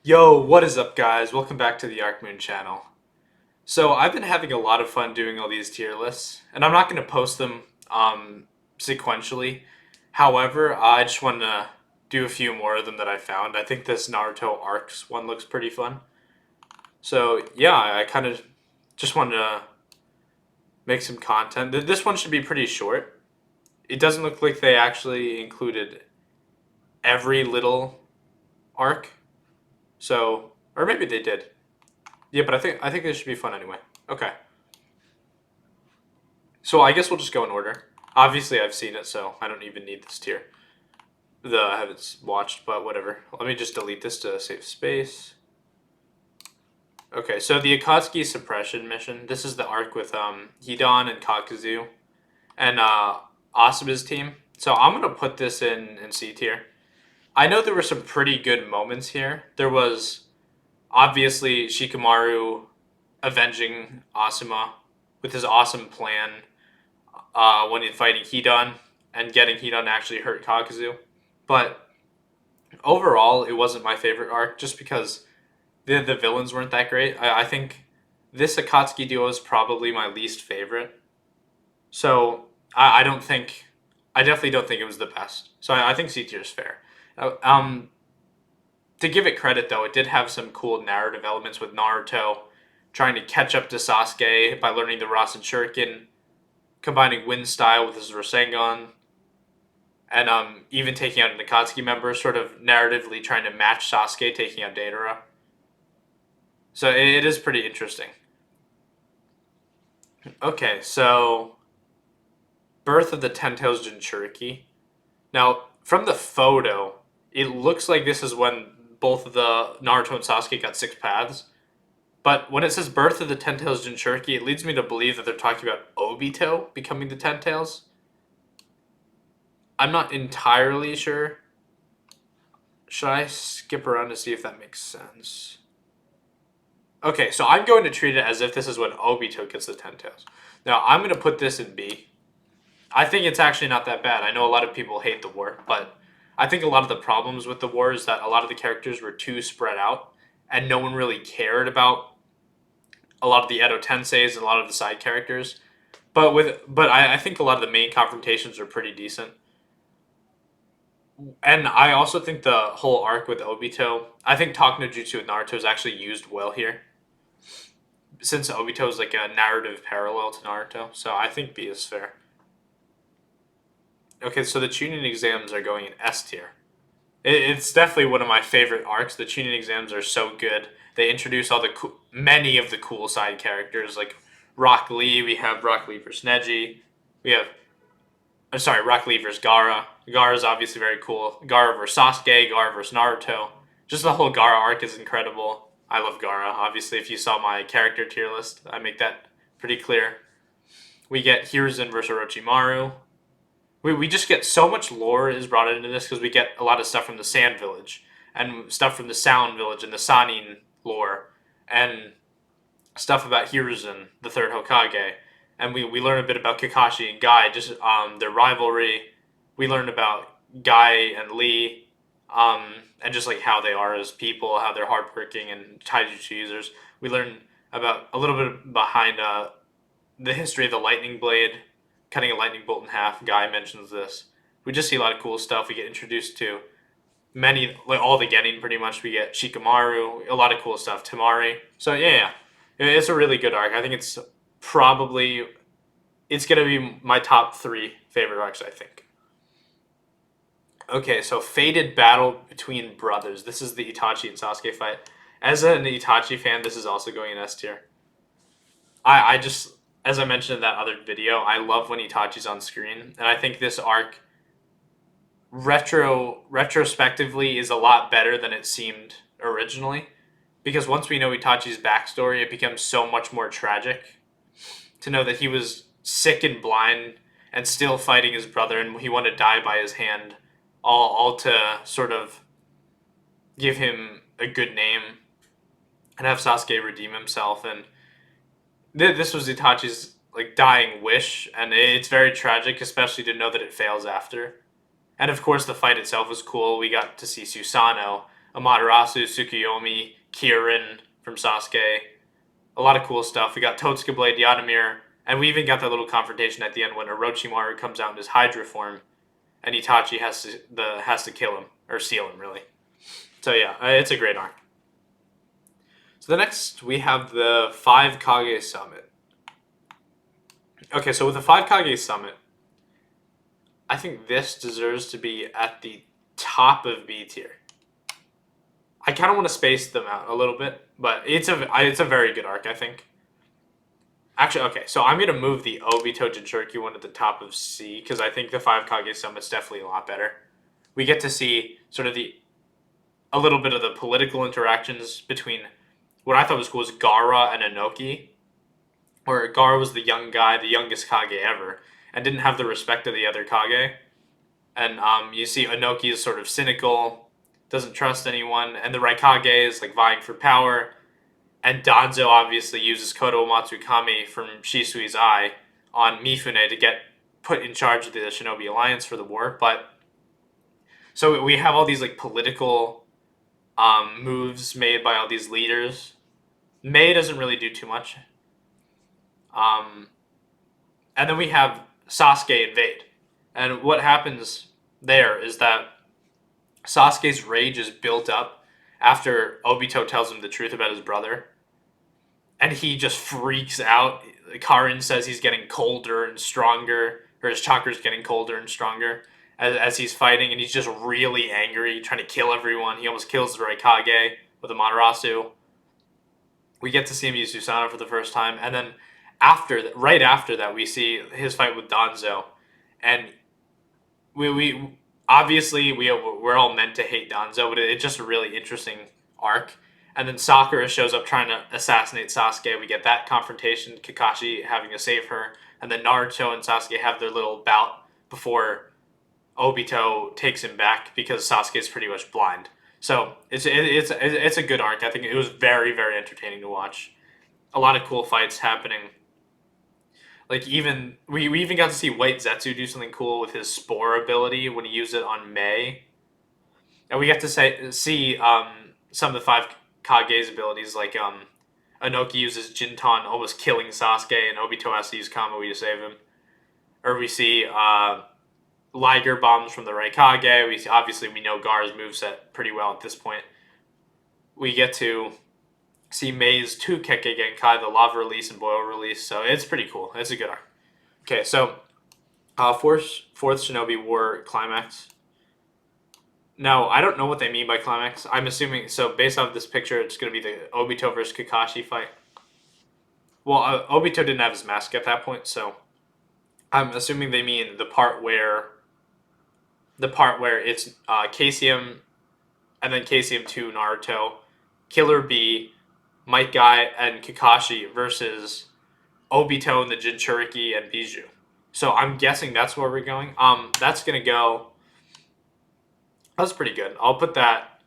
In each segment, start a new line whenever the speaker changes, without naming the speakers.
Yo, what is up, guys? Welcome back to the Arc Moon channel. So, I've been having a lot of fun doing all these tier lists, and I'm not going to post them sequentially. However, I just want to do a few more of them that I found. I think this Naruto Arcs one looks pretty fun. So, yeah, I kind of just wanted to make some content. This one should be pretty short. It doesn't look like they actually included every little arc, so, or maybe they did. Yeah, but I think this should be fun anyway. Okay. So I guess we'll just go in order. Obviously, I've seen it, so I don't even need this tier. I haven't watched, but whatever. Let me just delete this to save space. Okay, so the Akatsuki suppression mission. This is the arc with Hidan and Kakuzu and Asuma's team. So I'm gonna put this in C tier. I know there were some pretty good moments here. There was obviously Shikamaru avenging Asuma with his awesome plan when he's fighting Hidan and getting Hidan to actually hurt Kakuzu. But overall, it wasn't my favorite arc just because the villains weren't that great. I think this Akatsuki duo is probably my least favorite. So I don't think, I definitely don't think it was the best. So I think C tier is fair. Um, to give it credit though, it did have some cool narrative elements with Naruto trying to catch up to Sasuke by learning the Rasen Shuriken, combining Wind style with his Rasengan, and even taking out an Akatsuki member, sort of narratively trying to match Sasuke taking out Deidara. So it is pretty interesting. Okay, so Birth of the Ten Tails Jinchuriki. Now, from the photo, it looks like this is when both of the Naruto and Sasuke got six paths. But when it says Birth of the Ten Tails Jinchuriki, it leads me to believe that they're talking about Obito becoming the Ten Tails. I'm not entirely sure. Should I skip around to see if that makes sense? Okay, so I'm going to treat it as if this is when Obito gets the Ten Tails. Now, I'm going to put this in B. I think it's actually not that bad. I know a lot of people hate the war, but I think a lot of the problems with the war is that a lot of the characters were too spread out, and no one really cared about a lot of the Edo Tenseis and a lot of the side characters. But I think a lot of the main confrontations are pretty decent. And I also think the whole arc with Obito, I think Talk no Jutsu with Naruto is actually used well here. Since Obito is like a narrative parallel to Naruto, so I think B is fair. Okay, so the Chunin exams are going in S tier. It's definitely one of my favorite arcs. The Chunin exams are so good. They introduce many of the cool side characters like Rock Lee. We have Rock Lee versus Neji. We have Rock Lee versus Gaara. Gaara is obviously very cool. Gaara versus Sasuke. Gaara versus Naruto. Just the whole Gaara arc is incredible. I love Gaara. Obviously, if you saw my character tier list, I make that pretty clear. We get Hiruzen versus Orochimaru. We just get so much lore is brought into this because we get a lot of stuff from the Sand Village and stuff from the Sound Village and the Sanin lore and stuff about Hiruzen, the third Hokage, and we learn a bit about Kakashi and Guy, just their rivalry. We learn about Guy and Lee, and just like how they are as people, how they're hardworking and taijutsu users. We learn about a little bit behind the history of the lightning blade, cutting a lightning bolt in half. Guy mentions this. We just see a lot of cool stuff. We get introduced to many, like all the getting pretty much. We get Shikamaru, a lot of cool stuff. Tamari. So yeah, it's a really good arc. I think it's gonna be my top three favorite arcs. I think. Okay, so fated battle between brothers. This is the Itachi and Sasuke fight. As an Itachi fan, this is also going in S tier. I just, as I mentioned in that other video, I love when Itachi's on screen, and I think this arc retrospectively is a lot better than it seemed originally. Because once we know Itachi's backstory, it becomes so much more tragic to know that he was sick and blind and still fighting his brother, and he wanted to die by his hand, all to sort of give him a good name and have Sasuke redeem himself. And this was Itachi's like dying wish, and it's very tragic, especially to know that it fails after. And of course, the fight itself was cool. We got to see Susanoo Amaterasu, Tsukuyomi, Kirin from Sasuke. A lot of cool stuff. We got Totsuka Blade, Yadamir, and we even got that little confrontation at the end when Orochimaru comes out in his Hydra form, and Itachi has to kill him or seal him, really. So yeah, it's a great arc. So the next we have the 5 Kage Summit. Okay, so with the 5 Kage Summit, I think this deserves to be at the top of B tier. I kind of want to space them out a little bit, but it's a very good arc, I think. Actually, okay, so I'm going to move the Obito Jinchuriki one at the top of C, because I think the 5 Kage Summit's definitely a lot better. We get to see sort of a little bit of the political interactions between what I thought was cool was Gaara and Inoki, where Gaara was the young guy, the youngest Kage ever, and didn't have the respect of the other Kage. And you see Inoki is sort of cynical, doesn't trust anyone, and the Raikage is like vying for power. And Danzo obviously uses Kodo Matsukami from Shisui's eye on Mifune to get put in charge of the Shinobi Alliance for the war. But so we have all these like political moves made by all these leaders. Mei doesn't really do too much. And then we have Sasuke invade. And what happens there is that Sasuke's rage is built up after Obito tells him the truth about his brother. And he just freaks out. Karin says he's getting colder and stronger, or his chakra's getting colder and stronger as he's fighting, and he's just really angry, trying to kill everyone. He almost kills the Raikage with Amaterasu. We get to see him use Susanoo for the first time, and then right after that, we see his fight with Danzo, and we obviously we're all meant to hate Danzo, but it's just a really interesting arc. And then Sakura shows up trying to assassinate Sasuke. We get that confrontation, Kakashi having to save her. And then Naruto and Sasuke have their little bout before Obito takes him back because Sasuke's pretty much blind. So it's a good arc. I think it was very, very entertaining to watch. A lot of cool fights happening. Like we even got to see White Zetsu do something cool with his Spore ability when he used it on Mei. And we got to see some of the 5 Kage's abilities, like Inoki uses Jinton almost killing Sasuke, and Obito has to use Kamui to save him. Or we see Liger bombs from the Raikage. Obviously we know Gaara's moveset pretty well at this point. We get to see Mei's 2 Kekkei Genkai, the Lava Release and Boil Release, so it's pretty cool. It's a good arc. Okay, so fourth Shinobi War Climax. Now, I don't know what they mean by climax. I'm assuming, so based off this picture, it's going to be the Obito versus Kakashi fight. Well, Obito didn't have his mask at that point, so I'm assuming they mean the part where it's KCM and then KCM 2 Naruto, Killer Bee, Might Guy, and Kakashi versus Obito and the Jinchuriki and Biju. So I'm guessing that's where we're going. That's going to go... That's pretty good. I'll put that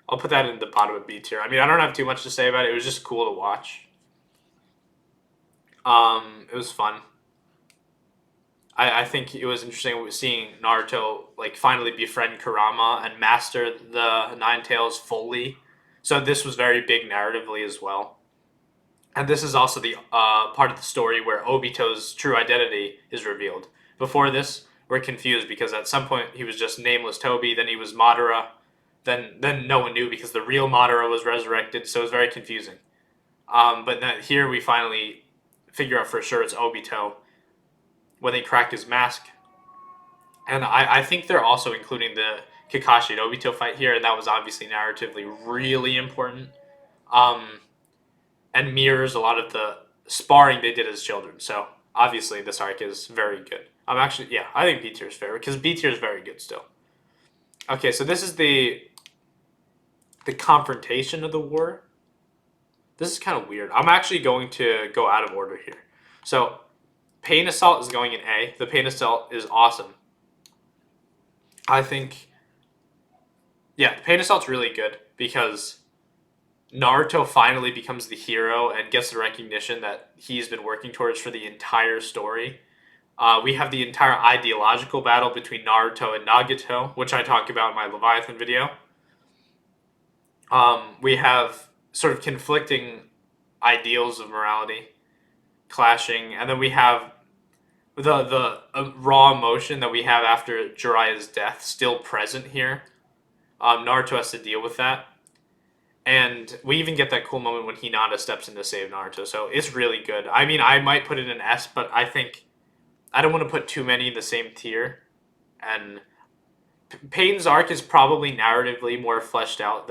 in the bottom of B tier. I mean, I don't have too much to say about it. It was just cool to watch. It was fun. I think it was interesting seeing Naruto like finally befriend Kurama and master the Nine Tails fully. So this was very big narratively as well. And this is also the part of the story where Obito's true identity is revealed. Before this, we're confused because at some point he was just nameless Toby, then he was Madara, then no one knew because the real Madara was resurrected, so it was very confusing. But here we finally figure out for sure it's Obito when they crack his mask. And I think they're also including the Kakashi and Obito fight here, and that was obviously narratively really important. And mirrors a lot of the sparring they did as children, so obviously this arc is very good. I think B tier is fair because B tier is very good still. Okay, so this is the confrontation of the war. This is kind of weird. I'm actually going to go out of order here. So, Pain Assault is going in A. The Pain Assault is awesome. I think, yeah, Pain Assault's really good because Naruto finally becomes the hero and gets the recognition that he's been working towards for the entire story. We have the entire ideological battle between Naruto and Nagato, which I talked about in my Leviathan video. We have sort of conflicting ideals of morality clashing, and then we have the raw emotion that we have after Jiraiya's death still present here. Naruto has to deal with that, and we even get that cool moment when Hinata steps in to save Naruto. So it's really good. I mean, I might put it in S, but I think I don't want to put too many in the same tier. And Pain's arc is probably narratively more fleshed out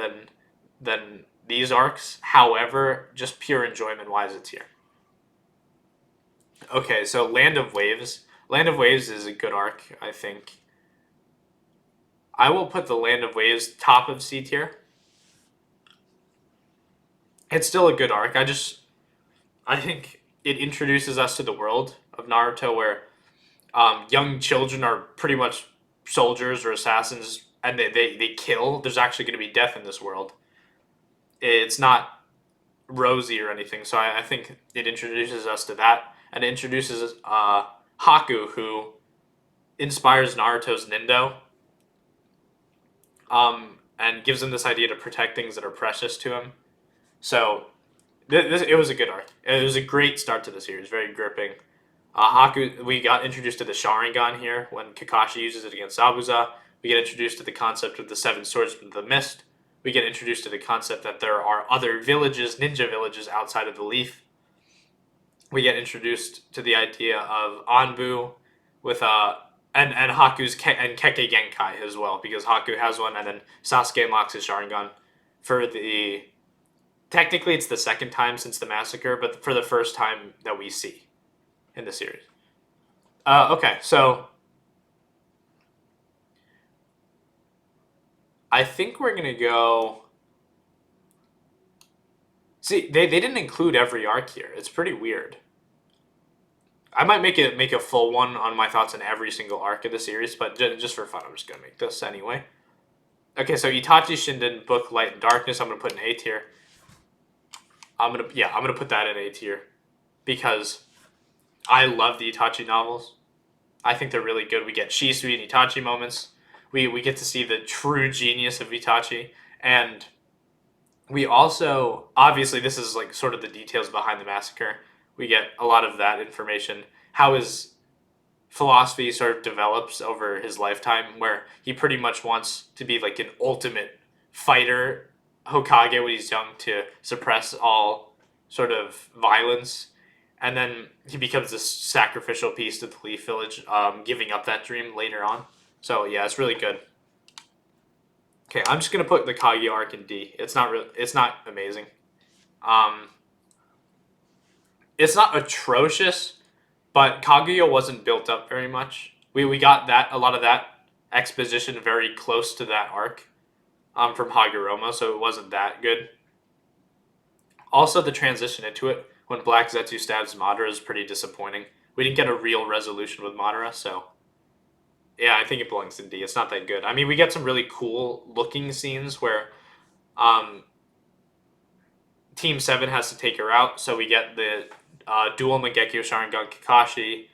than these arcs. However, just pure enjoyment wise, it's here. Okay, so Land of Waves. Land of Waves is a good arc, I think. I will put the Land of Waves top of C tier. It's still a good arc. I think it introduces us to the world of Naruto where young children are pretty much soldiers or assassins and they kill. There's actually going to be death in this world. It's not rosy or anything, so I think it introduces us to that. And it introduces Haku, who inspires Naruto's Nindo, and gives him this idea to protect things that are precious to him. So it was a good arc. It was a great start to the series, very gripping. Haku, we got introduced to the Sharingan here when Kakashi uses it against Zabuza. We get introduced to the concept of the Seven Swordsmen of the Mist. We get introduced to the concept that there are other villages, ninja villages outside of the Leaf. We get introduced to the idea of Anbu with and Haku's and Keke Genkai as well, because Haku has one, and then Sasuke unlocks his Sharingan for the. Technically, it's the second time since the massacre, but for the first time that we see in the series. Okay, so I think we're gonna go. See, they didn't include every arc here. It's pretty weird. I might make a full one on my thoughts on every single arc of the series, but just for fun, I'm just gonna make this anyway. Okay, so Itachi Shinden book Light and Darkness. I'm gonna put in A tier. I'm gonna put that in A tier because I love the Itachi novels. I think they're really good. We get Shisui and Itachi moments. We get to see the true genius of Itachi, and we also obviously this is like sort of the details behind the massacre. We get a lot of that information. How his philosophy sort of develops over his lifetime, where he pretty much wants to be like an ultimate fighter Hokage when he's young to suppress all sort of violence. And then he becomes this sacrificial piece to the Leaf Village, giving up that dream later on. So yeah, it's really good. Okay, I'm just gonna put the Kage arc in D. It's not amazing. It's not atrocious, but Kaguya wasn't built up very much. We got a lot of that exposition very close to that arc, from Haguroma, so it wasn't that good. Also, the transition into it when Black Zetsu stabs Madara is pretty disappointing. We didn't get a real resolution with Madara, so yeah, I think it belongs in D. It's not that good. I mean, we get some really cool looking scenes where Team 7 has to take her out, so we get the dual Mangekyo Sharingan Kakashi,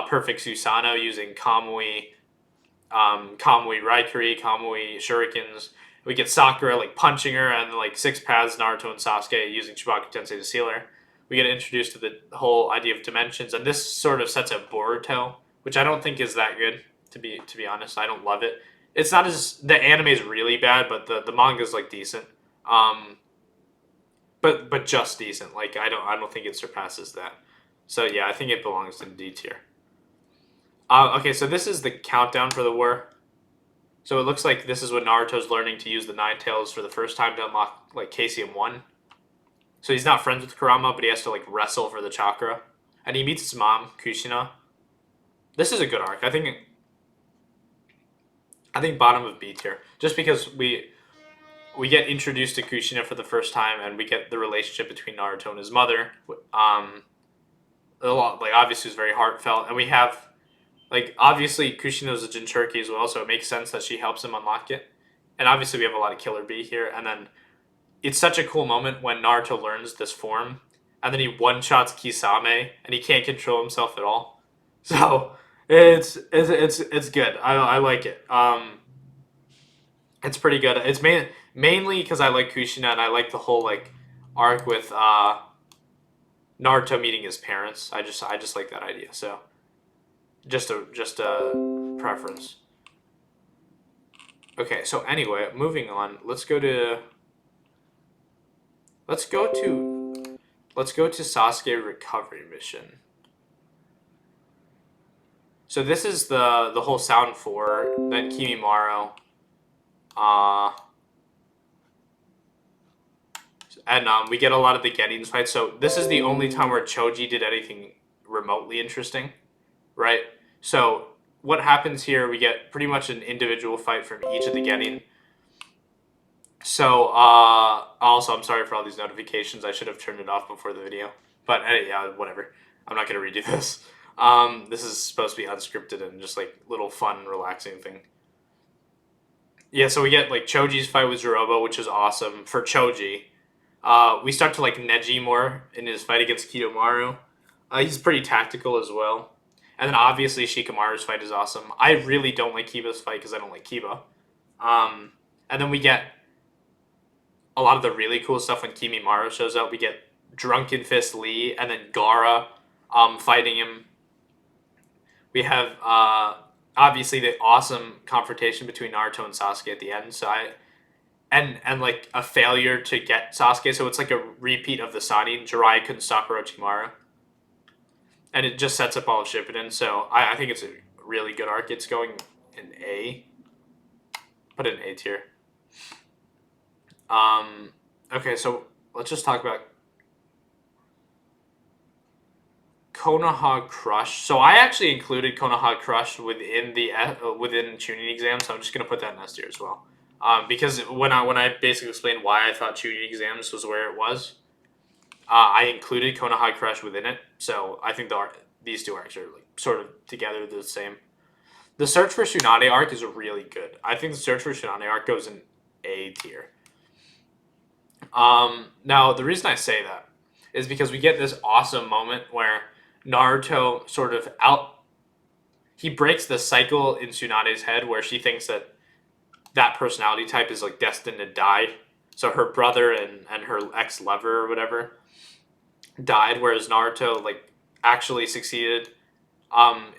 perfect Susanoo using Kamui, Kamui Raikiri, Kamui Shurikens. We get Sakura like punching her, and like six paths Naruto and Sasuke using Shibaku Tensei to seal her. We get introduced to the whole idea of dimensions, and this sort of sets up Boruto, which I don't think is that good. To be honest, I don't love it. It's not as the anime is really bad, but the manga is like decent. But just decent. Like I don't think it surpasses that. So yeah, I think it belongs in D tier. Okay, so this is the countdown for the war. So it looks like this is when Naruto's learning to use the Nine Tails for the first time to unlock like KCM 1. So he's not friends with Kurama, but he has to like wrestle for the chakra. And he meets his mom, Kushina. This is a good arc. I think bottom of B tier. Just because we get introduced to Kushina for the first time, and we get the relationship between Naruto and his mother. A lot, like obviously it's very heartfelt, and we have like obviously Kushina's a Jinchuriki as well, so it makes sense that she helps him unlock it. And obviously we have a lot of Killer Bee here, and then it's such a cool moment when Naruto learns this form, and then he one shots Kisame, and he can't control himself at all. So it's good. I like it. It's pretty good. Mainly because I like Kushina and I like the whole like arc with Naruto meeting his parents. I just like that idea. So just a preference. Okay, so anyway, moving on. Let's go to let's go to Sasuke recovery mission. So this is the whole Sound 4, then Kimimaro. Uh and we get a lot of the Gettings fights. So this is the only time where Choji did anything remotely interesting, right? So what happens here, we get pretty much an individual fight from each of the Genin. So, also, I'm sorry for all these notifications. I should have turned it off before the video. But, yeah, whatever. I'm not going to redo this. This is supposed to be unscripted and just, like, little fun, relaxing thing. Yeah, so we get, like, Choji's fight with Jirobo, which is awesome for Choji. We start to like Neji more in his fight against Kidomaru. He's pretty tactical as well. And then obviously Shikamaru's fight is awesome. I really don't like Kiba's fight because I don't like Kiba. And then we get a lot of the really cool stuff when Kimimaro shows up. We get Drunken Fist Lee and then Gaara fighting him. We have obviously the awesome confrontation between Naruto and Sasuke at the end. So and like a failure to get Sasuke, so it's like a repeat of the Sani. Jiraiya couldn't stop Orochimaru, and it just sets up all of Shippuden. So I think it's a really good arc. It's going in A, put it in A tier. Okay, so let's just talk about Konoha Crush. So I actually included Konoha Crush within the within tuning exam, so I'm just gonna put that in S tier as well. Because when I basically explained why I thought tuning exams was where it was, I included Konoha Crush within it. So I think these two arcs are like sort of together the same. The Search for Tsunade arc is really good. I think the Search for Tsunade arc goes in A tier. Now the reason I say that is because we get this awesome moment where Naruto sort of he breaks the cycle in Tsunade's head where she thinks that personality type is like destined to die. So her brother and her ex-lover or whatever died, whereas Naruto like actually succeeded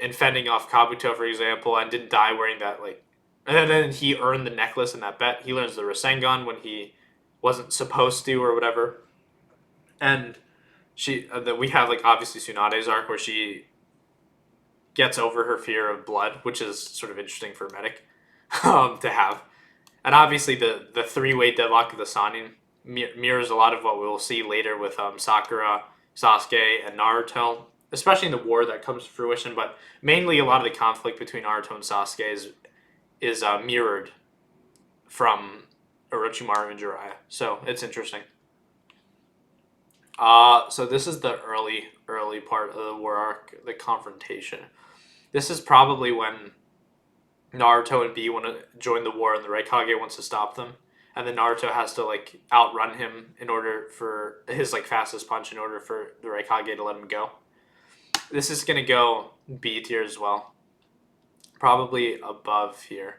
in fending off Kabuto, for example, and didn't die wearing that like. And then he earned the necklace in that bet. He learns the Rasengan when he wasn't supposed to or whatever. And we have like obviously Tsunade's arc where she gets over her fear of blood, which is sort of interesting for a medic to have. And obviously the three-way deadlock of the Sannin mirrors a lot of what we'll see later with Sakura, Sasuke, and Naruto, especially in the war that comes to fruition. But mainly a lot of the conflict between Naruto and Sasuke is mirrored from Orochimaru and Jiraiya. So it's interesting. So this is the early part of the war arc, the confrontation. This is probably when Naruto and B want to join the war and the Raikage wants to stop them. And then Naruto has to like outrun him in order for his like fastest punch in order for the Raikage to let him go. This is gonna go B tier as well. Probably above here.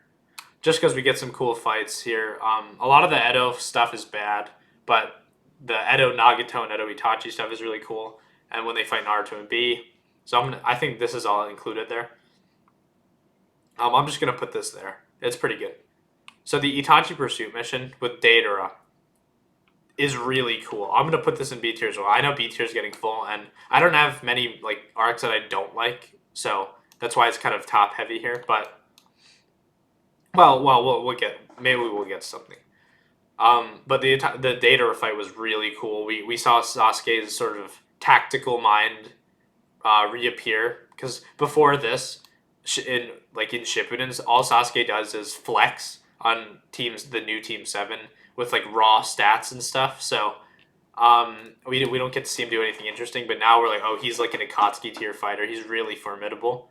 Just because we get some cool fights here. A lot of the Edo stuff is bad, but the Edo Nagato and Edo Itachi stuff is really cool. And when they fight Naruto and B, so I think this is all included there. I'm just gonna put this there. It's pretty good. So the Itachi Pursuit mission with Deidara is really cool. I'm gonna put this in B tier as well. I know B tier is getting full, and I don't have many like arcs that I don't like, so that's why it's kind of top heavy here. But we'll get something. But the Deidara fight was really cool. We saw Sasuke's sort of tactical mind reappear because before this, in Shippuden, all Sasuke does is flex on the new Team 7 with like raw stats and stuff. So we don't get to see him do anything interesting. But now we're like, oh, he's like an Akatsuki tier fighter. He's really formidable.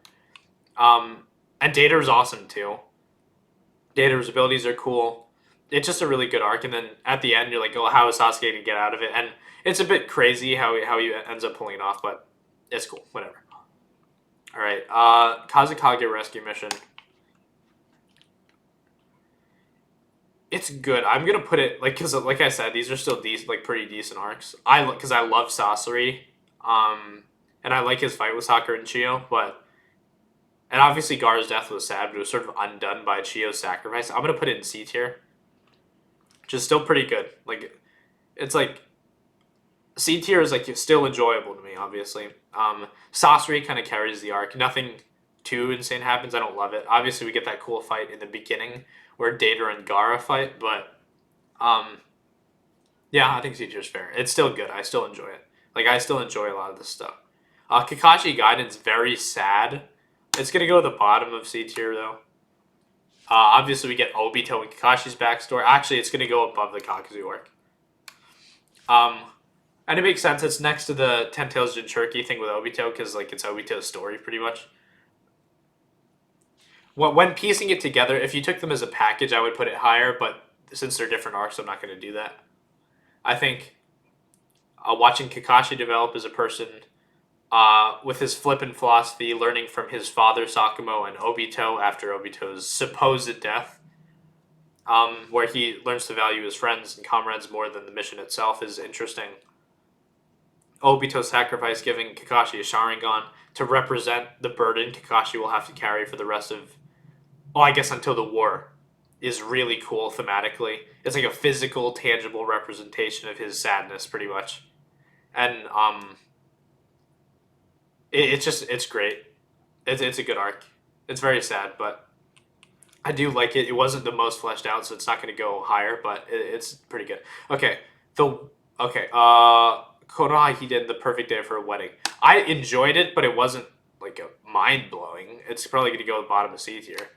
And Deidara's awesome too. Deidara's abilities are cool. It's just a really good arc. And then at the end, you're like, oh, how is Sasuke going to get out of it? And it's a bit crazy how he ends up pulling it off, but it's cool. Whatever. All right, Kazukage rescue mission. It's good. I'm gonna put it like because like I said, these are still decent, like pretty decent arcs. Because I love Sasori, um, and I like his fight with Sakura and Chio, but and obviously Gar's death was sad, but it was sort of undone by Chio's sacrifice. I'm gonna put it in C tier, which is still pretty good. Like it's like C tier is like still enjoyable to me. Obviously, Sasori kind of carries the arc. Nothing too insane happens. I don't love it. Obviously, we get that cool fight in the beginning where Data and Gara fight, but um, yeah, I think C tier is fair. It's still good. I still enjoy it. Like I still enjoy a lot of this stuff. Kakashi Gaiden's very sad. It's gonna go to the bottom of C tier though. Obviously, we get Obito and Kakashi's backstory. Actually, it's gonna go above the Kakuzu arc. Um, and it makes sense. It's next to the Ten Tails Jinchuriki thing with Obito because like it's Obito's story pretty much. When piecing it together, if you took them as a package, I would put it higher. But since they're different arcs, I'm not going to do that. I think watching Kakashi develop as a person with his flippant philosophy, learning from his father Sakumo and Obito after Obito's supposed death, where he learns to value his friends and comrades more than the mission itself, is interesting. Obito's sacrifice giving Kakashi a Sharingan to represent the burden Kakashi will have to carry for the rest of, well, I guess until the war, is really cool thematically. It's like a physical, tangible representation of his sadness, pretty much. And it's great. It's a good arc. It's very sad, but I do like it. It wasn't the most fleshed out, so it's not going to go higher, but it's pretty good. Okay, Konoha he did The Perfect Day for a Wedding. I enjoyed it, but it wasn't like a mind blowing. It's probably going to go at the bottom of C tier.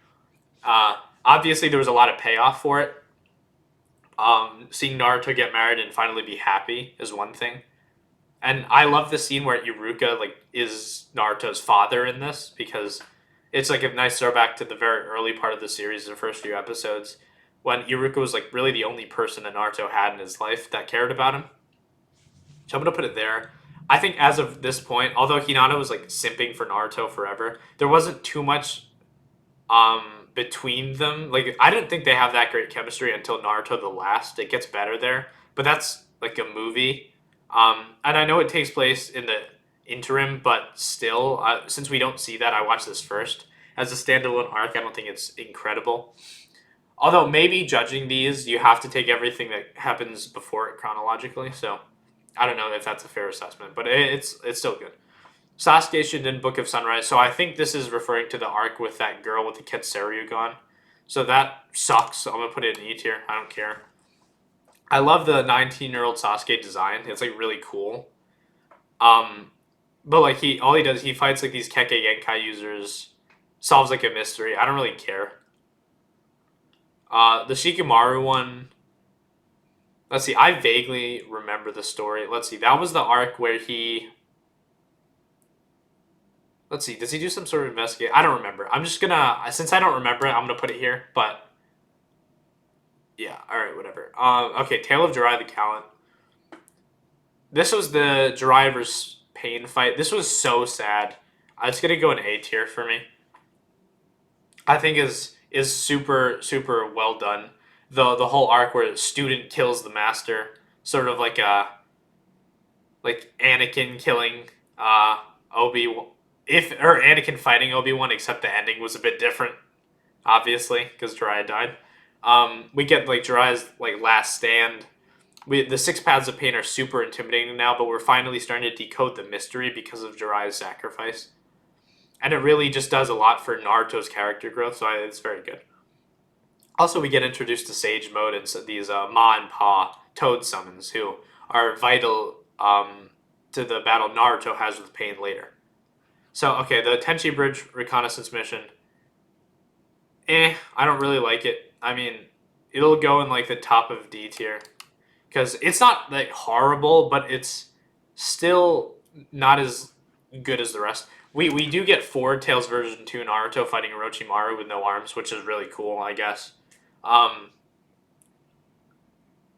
Obviously, there was a lot of payoff for it. Seeing Naruto get married and finally be happy is one thing, and I love the scene where Iruka like is Naruto's father in this because it's like a nice throwback to the very early part of the series, the first few episodes, when Iruka was like really the only person that Naruto had in his life that cared about him. So I'm gonna put it there. I think as of this point, although Hinata was like simping for Naruto forever, there wasn't too much between them. Like I didn't think they have that great chemistry until Naruto the Last. It gets better there, but that's like a movie. And I know it takes place in the interim, but still, since we don't see that, I watched this first as a standalone arc. I don't think it's incredible. Although maybe judging these, you have to take everything that happens before it chronologically. So I don't know if that's a fair assessment, but it's still good. Sasuke Shinden Book of Sunrise. So I think this is referring to the arc with that girl with the Ketsuryugan. So that sucks. I'm gonna put it in E tier. I don't care. I love the 19-year-old Sasuke design. It's like really cool. But like all he does, he fights like these Kekkei Genkai users, solves like a mystery. I don't really care. The Shikamaru one. Let's see. I vaguely remember the story. Let's see. That was the arc where he. Let's see. Does he do some sort of investigate? I don't remember. I'm just gonna, since I don't remember it, I'm gonna put it here. But yeah. All right. Whatever. Okay. Tale of Jiraiya the Gallant. This was the Jiraiya versus Pain fight. This was so sad. It's gonna go in A tier for me. I think is super super well done. The whole arc where the student kills the master, sort of like Anakin killing Obi, or Anakin fighting Obi-Wan, except the ending was a bit different, obviously because Jiraiya died. We get like Jiraiya's like last stand. The 6 paths of pain are super intimidating now, but we're finally starting to decode the mystery because of Jiraiya's sacrifice. And it really just does a lot for Naruto's character growth, so it's very good. Also, we get introduced to Sage Mode and these Ma and Pa Toad summons, who are vital to the battle Naruto has with Pain later. So, okay, the Tenshi Bridge Reconnaissance mission. I don't really like it. I mean, it'll go in like the top of D tier. Because it's not like horrible, but it's still not as good as the rest. We do get Forward Tales version 2 Naruto fighting Orochimaru with no arms, which is really cool, I guess.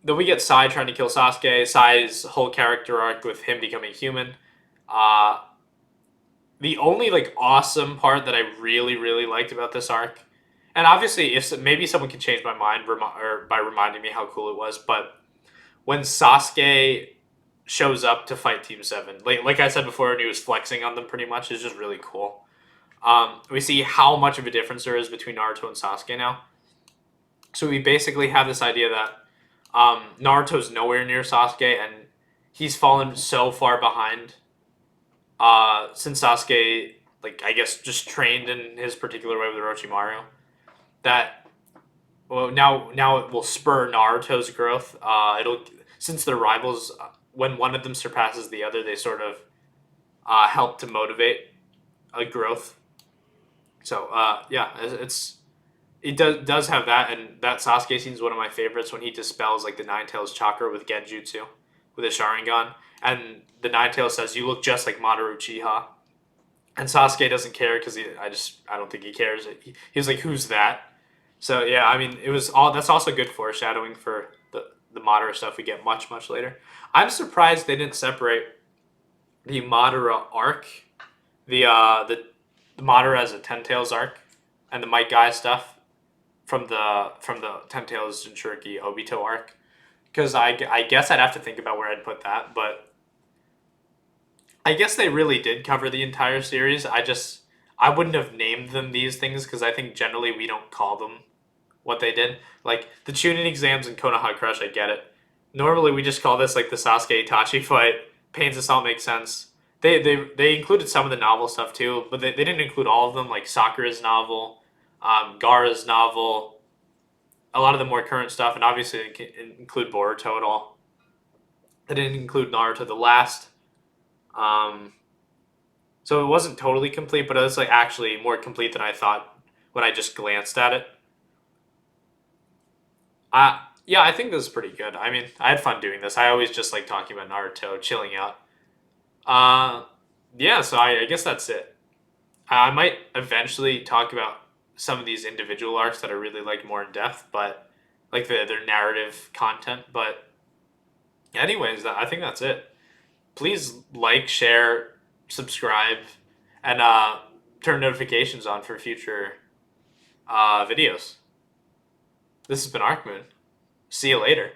Then we get Sai trying to kill Sasuke, Sai's whole character arc with him becoming human. The only like awesome part that I really, really liked about this arc, And obviously, if maybe someone can change my mind or by reminding me how cool it was, but when Sasuke shows up to fight Team Seven, like I said before, and he was flexing on them pretty much, is just really cool. We see how much of a difference there is between Naruto and Sasuke now. So we basically have this idea that Naruto's nowhere near Sasuke, and he's fallen so far behind since Sasuke, like I guess, just trained in his particular way with Orochimaru. That well now it will spur Naruto's growth. It'll since they're rivals. When one of them surpasses the other, they sort of help to motivate a growth. So yeah, it does have that, and that Sasuke scene is one of my favorites when he dispels like the Nine Tails chakra with Genjutsu, with his Sharingan, and the Nine Tails says, "You look just like Mamoru Uchiha," and Sasuke doesn't care because I don't think he cares. He was like, "Who's that?" So yeah, I mean, it was all that's also good foreshadowing for the Madara stuff we get much later. I'm surprised they didn't separate the Madara arc, the Madara as a Ten Tails arc, and the Might Guy stuff from the Ten Tails Jinchuriki Obito arc, because I guess I'd have to think about where I'd put that, but I guess they really did cover the entire series. I wouldn't have named them these things because I think generally we don't call them what they did. Like the Chunin exams and Konoha Crush, I get it. Normally we just call this like the Sasuke Itachi fight. Pain's Assault makes sense. They included some of the novel stuff too, but they didn't include all of them, like Sakura's novel, Gaara's novel, a lot of the more current stuff, and obviously include Boruto at all. They didn't include Naruto the last. So it wasn't totally complete, but it was like actually more complete than I thought when I just glanced at it. Yeah, I think this is pretty good. I mean, I had fun doing this. I always just like talking about Naruto, chilling out. Uh, yeah, so I guess that's it. I might eventually talk about some of these individual arcs that I really like more in depth, but like their narrative content. But anyways, I think that's it. Please like, share, subscribe, and turn notifications on for future videos. This has been Arc Moon. See you later.